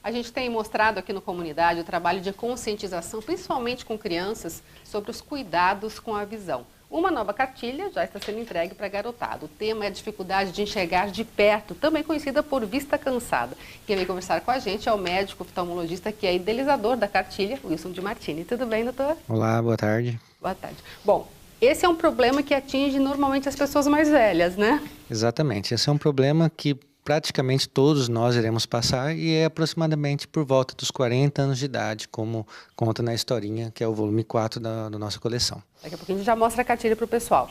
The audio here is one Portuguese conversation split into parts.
A gente tem mostrado aqui no Comunidade o trabalho de conscientização, principalmente com crianças, sobre os cuidados com a visão. Uma nova cartilha já está sendo entregue para a garotada. O tema é a dificuldade de enxergar de perto, também conhecida por vista cansada. Quem vem conversar com a gente é o médico oftalmologista que é idealizador da cartilha, Wilson de Martini. Tudo bem, doutor? Olá, boa tarde. Boa tarde. Bom, esse é um problema que atinge normalmente as pessoas mais velhas, né? Exatamente, esse é um problema que praticamente todos nós iremos passar e é aproximadamente por volta dos 40 anos de idade, como conta na historinha, que é o volume 4 da nossa coleção. Daqui a pouquinho a gente já mostra a cartilha para o pessoal.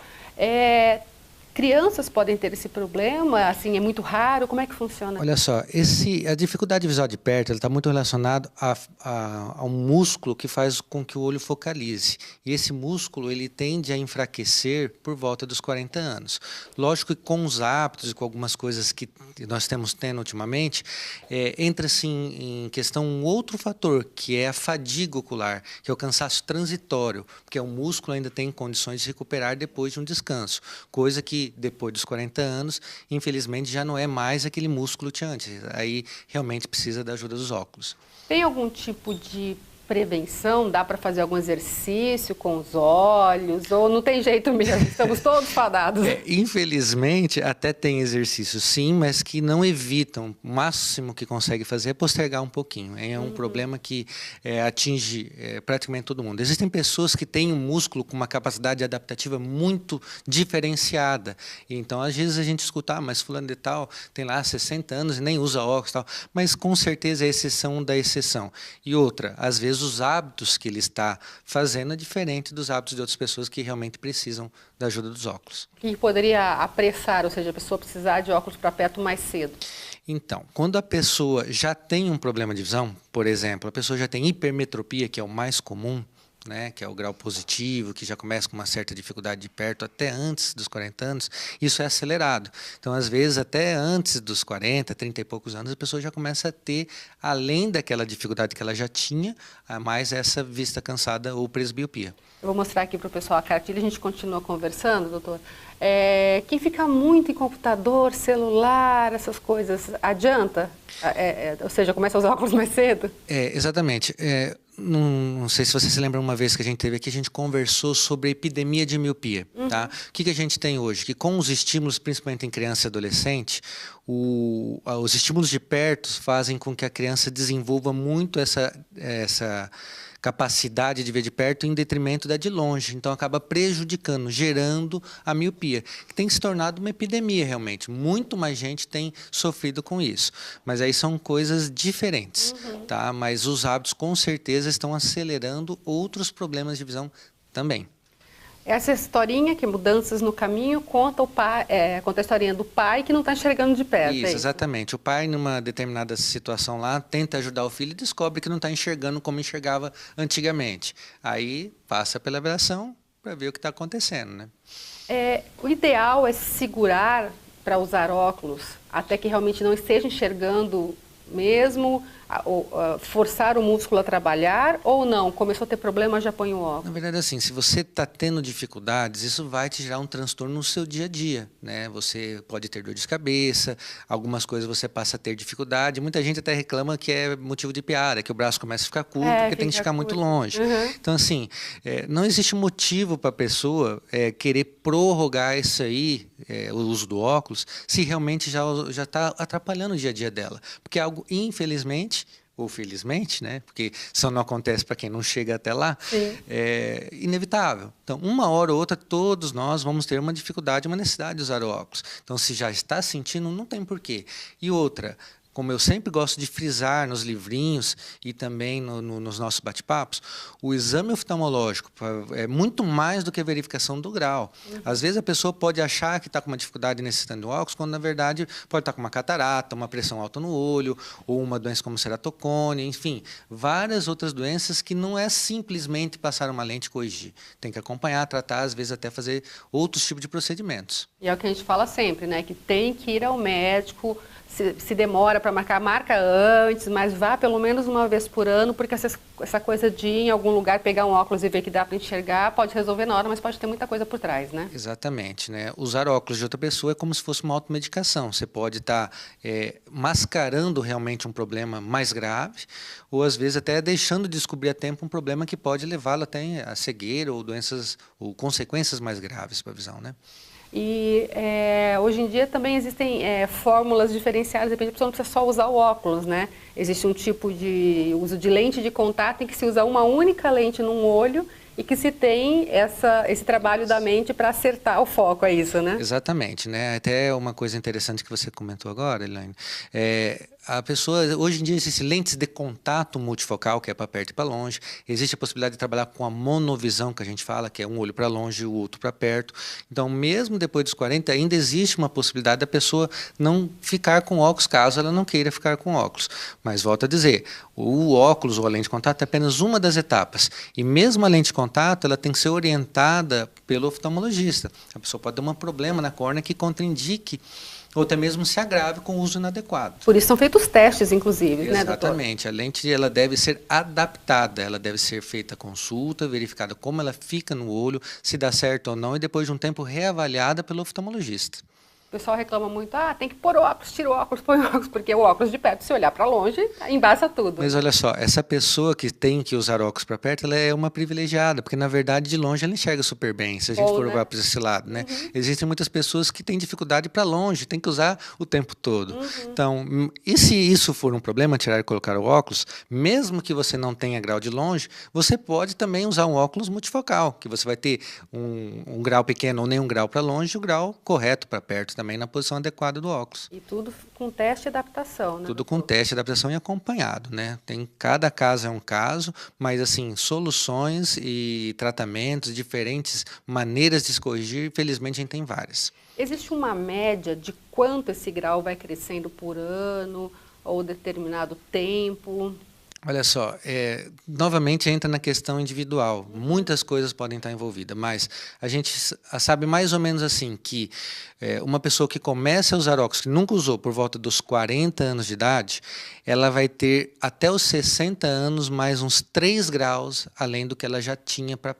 Crianças podem ter esse problema, assim, é muito raro, como é que funciona? Olha só, a dificuldade visual de perto está muito relacionada ao músculo que faz com que o olho focalize. E esse músculo ele tende a enfraquecer por volta dos 40 anos. Lógico que com os hábitos e com algumas coisas que nós temos tendo ultimamente, entra assim em questão um outro fator, que é a fadiga ocular, que é o cansaço transitório, porque o músculo ainda tem condições de recuperar depois de um descanso, coisa que depois dos 40 anos, infelizmente, já não é mais aquele músculo que tinha antes. Aí, realmente, precisa da ajuda dos óculos. Tem algum tipo de prevenção? Dá para fazer algum exercício com os olhos? Ou não tem jeito mesmo? Estamos todos fadados. Infelizmente, até tem exercícios, sim, mas que não evitam. O máximo que consegue fazer é postergar um pouquinho. É um problema que atinge praticamente todo mundo. Existem pessoas que têm um músculo com uma capacidade adaptativa muito diferenciada. Então, às vezes, a gente escuta, mas fulano de tal tem lá 60 anos e nem usa óculos e tal. Mas, com certeza, é exceção da exceção. E outra, às vezes, os hábitos que ele está fazendo é diferente dos hábitos de outras pessoas que realmente precisam da ajuda dos óculos. Que poderia apressar, ou seja, a pessoa precisar de óculos para perto mais cedo? Então, quando a pessoa já tem um problema de visão, por exemplo, a pessoa já tem hipermetropia, que é o mais comum, né, que é o grau positivo, que já começa com uma certa dificuldade de perto até antes dos 40 anos, isso é acelerado. Então, às vezes, até antes dos 40, 30 e poucos anos, a pessoa já começa a ter, além daquela dificuldade que ela já tinha, mais essa vista cansada ou presbiopia. Eu vou mostrar aqui para o pessoal a cartilha, a gente continua conversando, doutor. Quem fica muito em computador, celular, essas coisas, adianta? Ou seja, começa a usar óculos mais cedo? Exatamente. Não sei se você se lembra, uma vez que a gente teve aqui, a gente conversou sobre a epidemia de miopia. Tá? O que a gente tem hoje? Que com os estímulos, principalmente em criança e adolescente, os estímulos de perto fazem com que a criança desenvolva muito essa capacidade de ver de perto em detrimento da de longe. Então, acaba prejudicando, gerando a miopia, que tem se tornado uma epidemia realmente. Muito mais gente tem sofrido com isso. Mas aí são coisas diferentes. Tá? Mas os hábitos, com certeza, estão acelerando outros problemas de visão também. Essa historinha, que mudanças no caminho, conta a historinha do pai que não está enxergando de perto. Isso, exatamente. O pai, numa determinada situação lá, tenta ajudar o filho e descobre que não está enxergando como enxergava antigamente. Aí passa pela avaliação para ver o que está acontecendo, né? O ideal é segurar para usar óculos até que realmente não esteja enxergando mesmo, forçar o músculo a trabalhar, ou não? Começou a ter problema, já põe o óculos? Na verdade, assim, se você está tendo dificuldades, isso vai te gerar um transtorno no seu dia a dia, né? Você pode ter dor de cabeça, algumas coisas você passa a ter dificuldade. Muita gente até reclama que é motivo de piada, que o braço começa a ficar curto, porque tem que ficar muito longe. Então, assim, não existe motivo para a pessoa querer prorrogar isso aí, o uso do óculos, se realmente já está atrapalhando o dia a dia dela. Porque é algo, infelizmente, ou felizmente, né? Porque isso não acontece para quem não chega até lá, é inevitável. Então, uma hora ou outra, todos nós vamos ter uma dificuldade, uma necessidade de usar o óculos. Então, se já está sentindo, não tem porquê. E outra, como eu sempre gosto de frisar nos livrinhos e também nos nossos bate-papos, o exame oftalmológico é muito mais do que a verificação do grau. Às vezes a pessoa pode achar que está com uma dificuldade necessitando de óculos, quando na verdade pode estar com uma catarata, uma pressão alta no olho, ou uma doença como ceratocone, enfim, várias outras doenças que não é simplesmente passar uma lente e corrigir. Tem que acompanhar, tratar, às vezes até fazer outros tipos de procedimentos. E é o que a gente fala sempre, né? Que tem que ir ao médico. Se demora para para marcar, marca antes, mas vá pelo menos uma vez por ano, porque essa coisa de ir em algum lugar, pegar um óculos e ver que dá para enxergar, pode resolver na hora, mas pode ter muita coisa por trás, né? Exatamente, né? Usar óculos de outra pessoa é como se fosse uma automedicação. Você pode estar mascarando realmente um problema mais grave, ou às vezes até deixando de descobrir a tempo um problema que pode levá-lo até a cegueira ou doenças ou consequências mais graves para a visão, né? E hoje em dia também existem fórmulas diferenciadas, de repente a pessoa não precisa só usar o óculos, né? Existe um tipo de uso de lente de contato em que se usa uma única lente num olho e que se tem esse trabalho da mente para acertar o foco, é isso, né? Exatamente, né? Até uma coisa interessante que você comentou agora, Elaine, a pessoa, hoje em dia existem lentes de contato multifocal, que é para perto e para longe, existe a possibilidade de trabalhar com a monovisão, que a gente fala, que é um olho para longe e o outro para perto. Então, mesmo depois dos 40, ainda existe uma possibilidade da pessoa não ficar com óculos, caso ela não queira ficar com óculos. Mas, volto a dizer, o óculos ou a lente de contato é apenas uma das etapas. E mesmo a lente de contato, ela tem que ser orientada pelo oftalmologista. A pessoa pode ter um problema na córnea que contraindique ou até mesmo se agrave com o uso inadequado. Por isso são feitos testes, inclusive, né, doutor? Exatamente. A lente ela deve ser adaptada, ela deve ser feita consulta, verificada como ela fica no olho, se dá certo ou não, e depois de um tempo reavaliada pelo oftalmologista. O pessoal reclama muito, tem que pôr óculos, tira o óculos, põe o óculos, porque o óculos de perto, se olhar para longe, embaça tudo. Mas olha só, essa pessoa que tem que usar óculos para perto, ela é uma privilegiada, porque na verdade de longe ela enxerga super bem, se a gente for olhar para esse lado, né? Existem muitas pessoas que têm dificuldade para longe, tem que usar o tempo todo. Então, e se isso for um problema, tirar e colocar o óculos, mesmo que você não tenha grau de longe, você pode também usar um óculos multifocal, que você vai ter um grau pequeno ou nem um grau para longe, e o grau correto para perto também na posição adequada do óculos. E tudo com teste e adaptação, né? Tudo com teste, adaptação e acompanhado, né? Cada caso é um caso, mas assim, soluções e tratamentos, diferentes maneiras de se corrigir, felizmente a gente tem várias. Existe uma média de quanto esse grau vai crescendo por ano ou determinado tempo? Olha só, novamente entra na questão individual. Muitas coisas podem estar envolvidas, mas a gente sabe mais ou menos assim que uma pessoa que começa a usar óculos, que nunca usou por volta dos 40 anos de idade, ela vai ter até os 60 anos mais uns 3 graus além do que ela já tinha para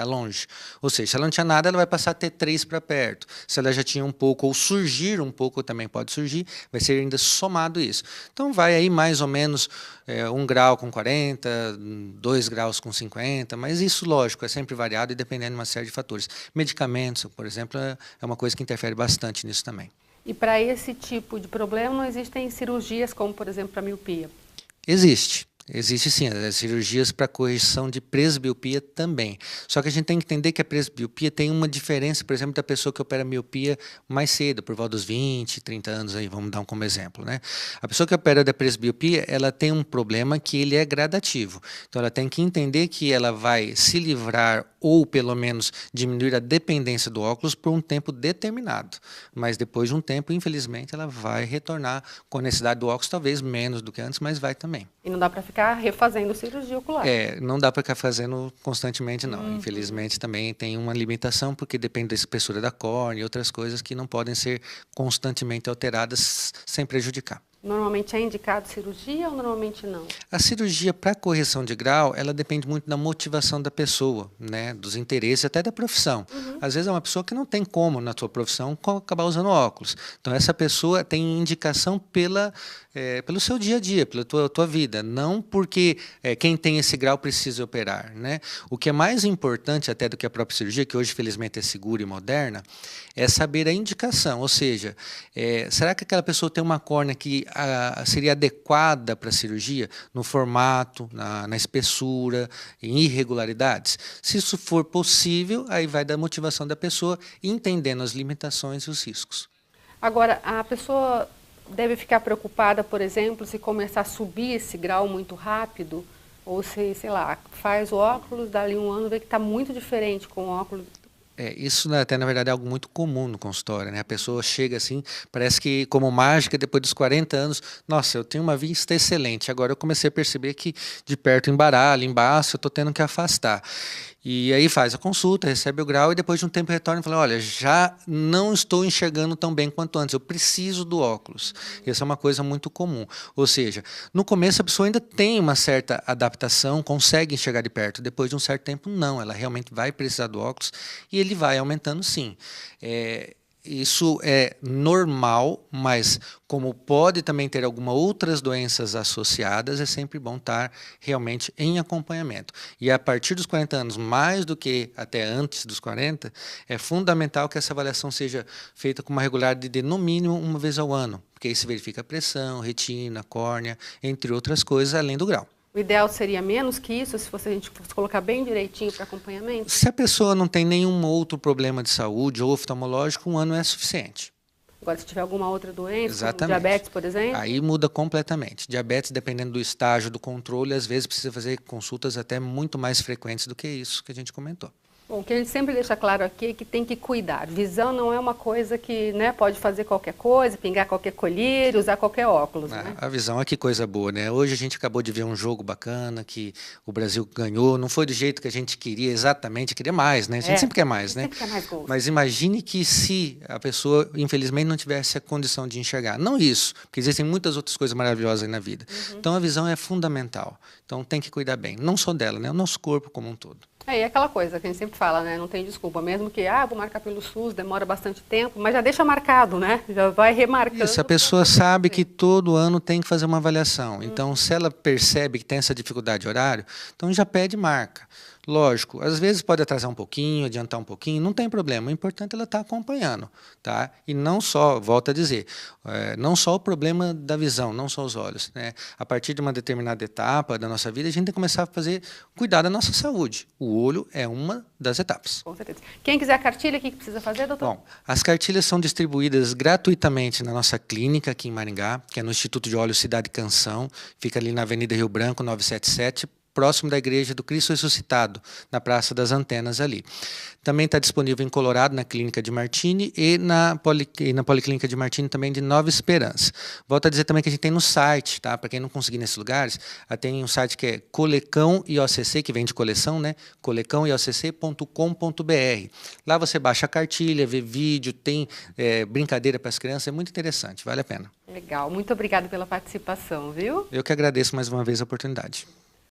longe. Ou seja, se ela não tinha nada, ela vai passar a ter 3 para perto. Se ela já tinha um pouco, ou surgir um pouco, também pode surgir, vai ser ainda somado isso. Então, vai aí mais ou menos 1 grau com 40, 2 graus com 50, mas isso, lógico, é sempre variado e dependendo de uma série de fatores. Medicamentos, por exemplo, é uma coisa que interfere bastante nisso também. E para esse tipo de problema não existem cirurgias, como, por exemplo, para miopia? Existe. Existe sim, as cirurgias para correção de presbiopia também. Só que a gente tem que entender que a presbiopia tem uma diferença, por exemplo, da pessoa que opera miopia mais cedo, por volta dos 20, 30 anos, aí, vamos dar como exemplo, né? A pessoa que opera da presbiopia, ela tem um problema que ele é gradativo. Então, ela tem que entender que ela vai se livrar ou, pelo menos, diminuir a dependência do óculos por um tempo determinado. Mas, depois de um tempo, infelizmente, ela vai retornar com a necessidade do óculos, talvez menos do que antes, mas vai também. E não dá para ficar refazendo cirurgia ocular. Não dá para ficar fazendo constantemente, não. Infelizmente, também tem uma limitação, porque depende da espessura da córnea e outras coisas que não podem ser constantemente alteradas sem prejudicar. Normalmente é indicado cirurgia ou normalmente não? A cirurgia para correção de grau, ela depende muito da motivação da pessoa, né, dos interesses, até da profissão. Às vezes é uma pessoa que não tem como, na sua profissão, acabar usando óculos. Então, essa pessoa tem indicação pelo seu dia a dia, pela tua vida, não porque quem tem esse grau precisa operar, né? O que é mais importante até do que a própria cirurgia, que hoje, felizmente, é segura e moderna, é saber a indicação, ou seja, será que aquela pessoa tem uma córnea que seria adequada para a cirurgia no formato, na espessura, em irregularidades? Se isso for possível, aí vai da motivação da pessoa, entendendo as limitações e os riscos. Agora, a pessoa deve ficar preocupada, por exemplo, se começar a subir esse grau muito rápido, ou se, sei lá, faz o óculos, dali um ano, vê que está muito diferente com o óculos. Isso até, na verdade, é algo muito comum no consultório, né? A pessoa chega assim, parece que como mágica, depois dos 40 anos, nossa, eu tenho uma vista excelente, agora eu comecei a perceber que de perto embaralha, embaço, eu estou tendo que afastar. E aí faz a consulta, recebe o grau e depois de um tempo retorna e fala, olha, já não estou enxergando tão bem quanto antes, eu preciso do óculos. Essa é uma coisa muito comum. Ou seja, no começo a pessoa ainda tem uma certa adaptação, consegue enxergar de perto. Depois de um certo tempo, não, ela realmente vai precisar do óculos e ele vai aumentando sim. Isso é normal, mas como pode também ter algumas outras doenças associadas, é sempre bom estar realmente em acompanhamento. E a partir dos 40 anos, mais do que até antes dos 40, é fundamental que essa avaliação seja feita com uma regularidade de no mínimo uma vez ao ano, porque aí se verifica a pressão, retina, córnea, entre outras coisas, além do grau. O ideal seria menos que isso, se a gente fosse colocar bem direitinho para acompanhamento? Se a pessoa não tem nenhum outro problema de saúde ou oftalmológico, um ano é suficiente. Agora, se tiver alguma outra doença, Exatamente. como diabetes, por exemplo? Aí muda completamente. Diabetes, dependendo do estágio do controle, às vezes precisa fazer consultas até muito mais frequentes do que isso que a gente comentou. Bom, o que a gente sempre deixa claro aqui é que tem que cuidar. Visão não é uma coisa que, né, pode fazer qualquer coisa, pingar qualquer colírio, usar qualquer óculos. Né? A visão é que coisa boa, né? Hoje a gente acabou de ver um jogo bacana que o Brasil ganhou. Não foi do jeito que a gente queria exatamente, queria mais, né? A gente sempre quer mais, né? Sempre quer mais gols. Mas imagine que se a pessoa, infelizmente, não tivesse a condição de enxergar. Não isso, porque existem muitas outras coisas maravilhosas aí na vida. Então a visão é fundamental. Então tem que cuidar bem, não só dela, né? O nosso corpo como um todo. E aquela coisa que a gente sempre fala, né? Não tem desculpa. Mesmo que, vou marcar pelo SUS, demora bastante tempo, mas já deixa marcado, né? Já vai remarcando. Isso, a pessoa sabe que todo ano tem que fazer uma avaliação. Então, se ela percebe que tem essa dificuldade de horário, então já pede marca. Lógico, às vezes pode atrasar um pouquinho, adiantar um pouquinho, não tem problema. O importante é ela estar acompanhando, tá? E não só, volto a dizer, não só o problema da visão, não só os olhos, né? A partir de uma determinada etapa da nossa vida, a gente tem que começar a cuidar da nossa saúde. O olho é uma das etapas. Com certeza. Quem quiser a cartilha, o que precisa fazer, doutor? Bom, as cartilhas são distribuídas gratuitamente na nossa clínica aqui em Maringá, que é no Instituto de Olhos Cidade Canção, fica ali na Avenida Rio Branco, 977, próximo da Igreja do Cristo Ressuscitado, na Praça das Antenas ali. Também está disponível em Colorado, na Clínica de Martini, e na Policlínica de Martini também de Nova Esperança. Volto a dizer também que a gente tem no site, tá? Para quem não conseguir nesses lugares, tem um site que é Colecão IOCC, que vem de coleção, né? colecãoiocc.com.br. Lá você baixa a cartilha, vê vídeo, tem brincadeira para as crianças, é muito interessante, vale a pena. Legal, muito obrigada pela participação, viu? Eu que agradeço mais uma vez a oportunidade.